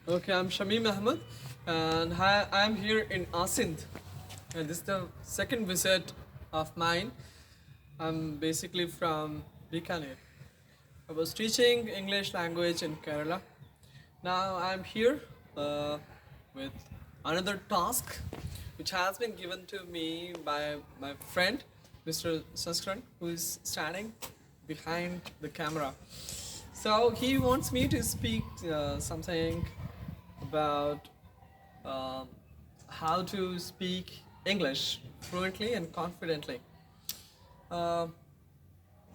Okay, I'm Shamim Ahmed, and I'm here in Asindh, and this is the second visit of mine. I'm basically from Bikaner. I was teaching English language in Kerala. Now I'm here with another task, which has been given to me by my friend, Mr. Sanskran, who is standing behind the camera. So he wants me to speak something about um, how to speak English fluently and confidently. Uh,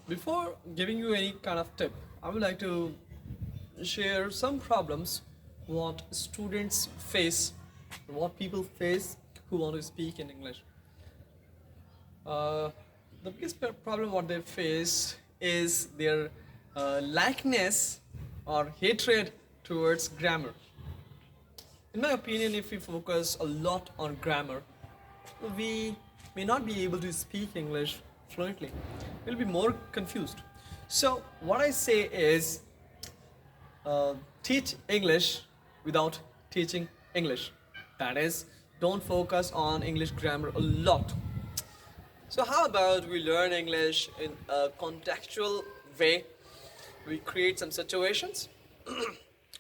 Before giving you any kind of tip, I would like to share some problems what students face, what people face who want to speak in English. Uh, the biggest problem what they face is their likeness or hatred towards grammar. In my opinion, if we focus a lot on grammar, we may not be able to speak English fluently. We'll be more confused. So, what I say is teach English without teaching English. That is, don't focus on English grammar a lot. So, how about we learn English in a contextual way? We create some situations,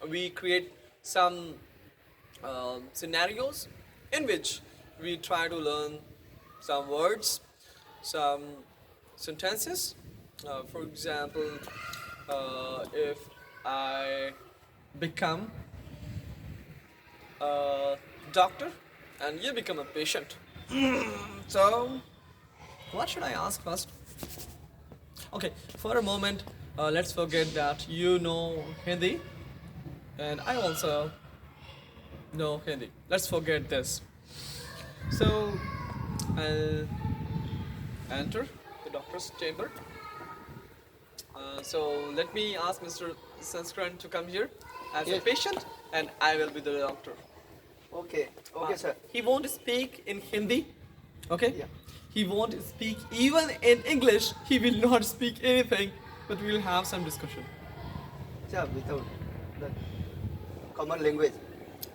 we create some scenarios in which we try to learn some words, some sentences. For example, if I become a doctor and you become a patient, so what should I ask first? Okay, for a moment, let's forget that you know Hindi and I also know Hindi. Let's forget this. So I'll enter the doctor's chamber. So let me ask Mr. Sanskran to come here as a Yes. patient, and I will be the doctor. Okay. Okay, sir. He won't speak in Hindi. Okay. Yeah. He won't speak even in English. He will not speak anything, but we will have some discussion. Sir, without the common language.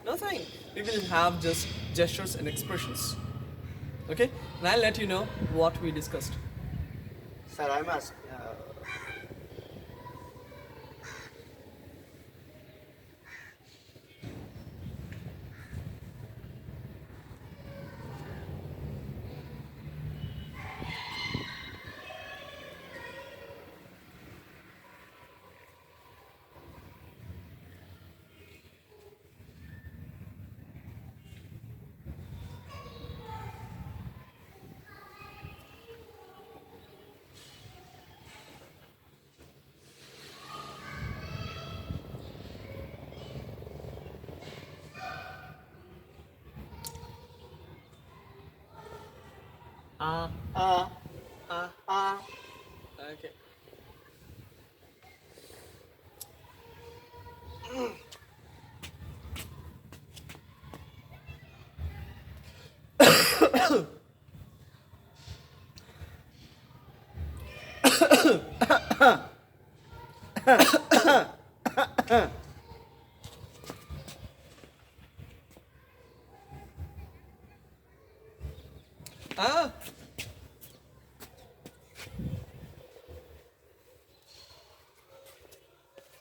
Nothing. We will have just gestures and expressions. Okay. And I'll let you know what we discussed. Sir, I must. Ah. Ah, Ah. ah. Okay. Ah.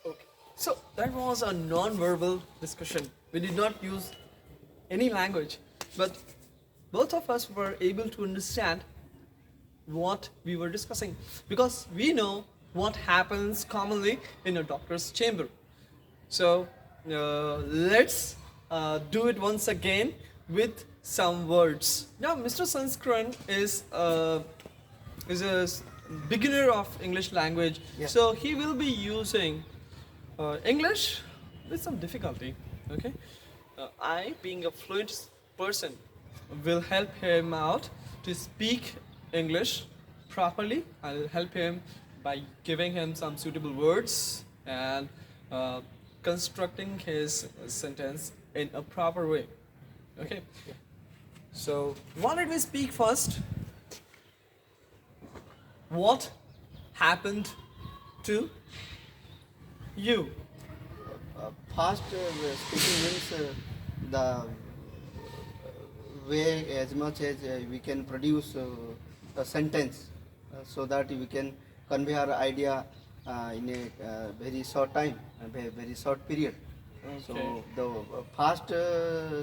Okay. So that was a non-verbal discussion. We did not use any language, but both of us were able to understand what we were discussing because we know what happens commonly in a doctor's chamber. So let's do it once again with some words. Now, Mr. Sanskran is a beginner of English language, Yeah. so he will be using English with some difficulty. Okay, I, being a fluent person, will help him out to speak English properly. I'll help him by giving him some suitable words and uh, constructing his sentence in a proper way. Okay. So, what did we speak first? What happened to you? fast speaking means the way as much as we can produce a sentence so that we can convey our idea in a very short time, a very short period. So Okay. the fast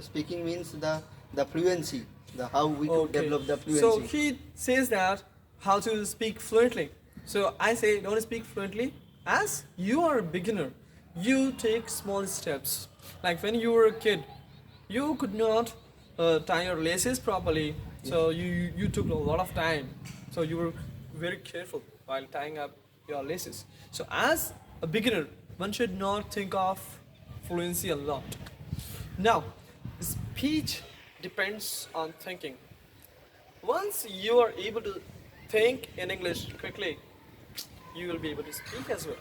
speaking means the fluency, the how we could Okay. develop the So fluency. he says that how to speak fluently. So I say don't speak fluently as you are a beginner. You take small steps. Like when you were a kid, you could not tie your laces properly. So you took a lot of time. So you were very careful while tying up your laces. So as a beginner, one should not think of fluency a lot. Now, speech depends on thinking. Once you are able to think in English quickly, you will be able to speak as well.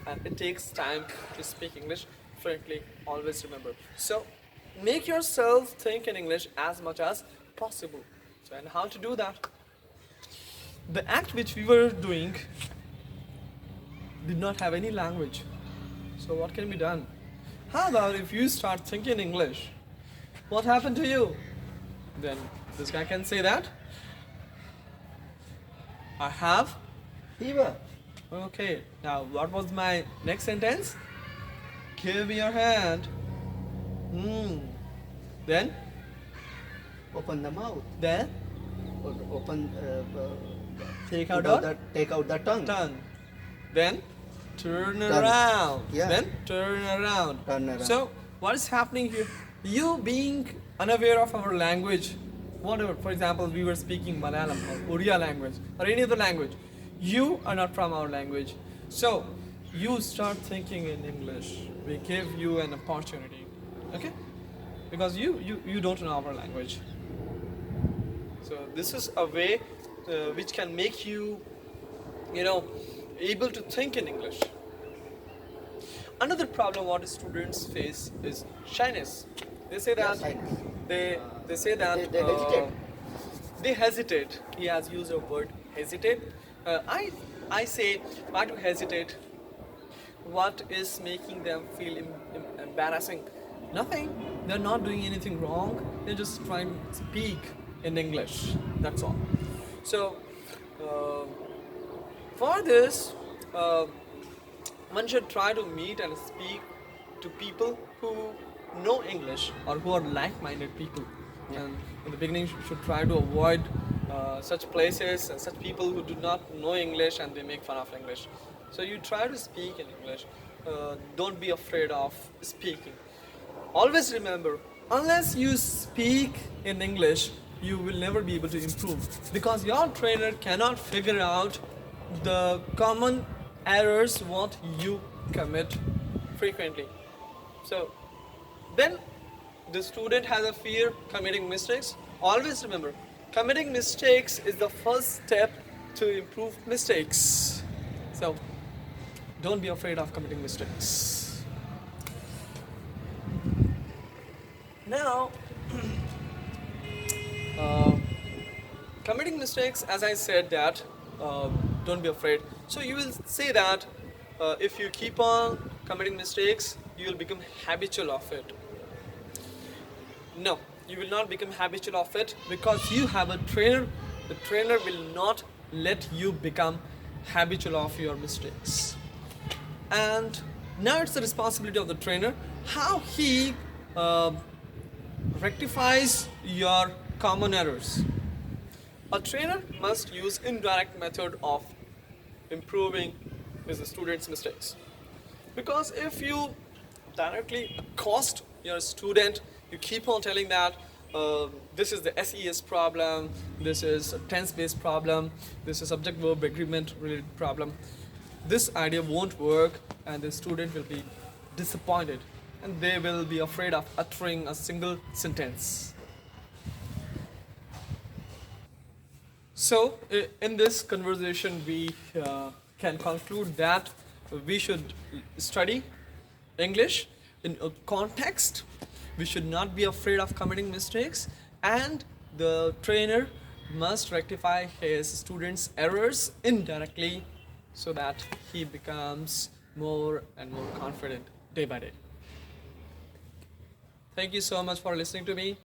And it takes time to speak English fluently, always remember. So, make yourself think in English as much as possible. So, and how to do that? The act which we were doing did not have any language. So, what can be done? How about if you start thinking English? What happened to you? Then this guy can say that I have. Fever. Okay, now what was my next sentence? Give me your hand. Hmm. Then, Open the mouth. then Or open. take out put the take out the tongue. tongue. Then turn Turn. around. Yeah. Then turn around. Turn around. So what is happening here? You being unaware of our language, whatever. For example, we were speaking Malayalam or Oriya language or any other language. You are not from our language, so you start thinking in English. We give you an opportunity, okay? Because you don't know our language. So this is a way which can make you, able to think in English. Another problem what students face is shyness. They say that shyness. they say that They hesitate. they hesitate. He has used a word hesitate. I say why to hesitate? What is making them feel embarrassing? Nothing. They're not doing anything wrong. They're just trying to speak in English. That's all. So for this, one should try to meet and speak to people who know English or who are like-minded people. And in the beginning, you should try to avoid such places and such people who do not know English and they make fun of English. So you try to speak in English. Don't be afraid of speaking. Always remember, unless you speak in English, you will never be able to improve because your trainer cannot figure out the common errors what you commit frequently. So then the student has a fear committing mistakes. Always remember, committing mistakes is the first step to improve mistakes. So don't be afraid of committing mistakes. Now, committing mistakes, as I said that, don't be afraid. So you will say that if you keep on committing mistakes, you will become habitual of it. No, you will not become habitual of it because you have a trainer. The trainer will not let you become habitual of your mistakes. And now it's the responsibility of the trainer how he rectifies your common errors. A trainer must use indirect method of improving his students' mistakes. Because if you directly accost your student, you keep on telling that this is the SES problem, this is a tense-based problem, this is subject-verb agreement-related problem. This idea won't work and the student will be disappointed and they will be afraid of uttering a single sentence. So, in this conversation, we can conclude that we should study English in a context. We should not be afraid of committing mistakes, and the trainer must rectify his students' errors indirectly so that he becomes more and more confident day by day. Thank you so much for listening to me.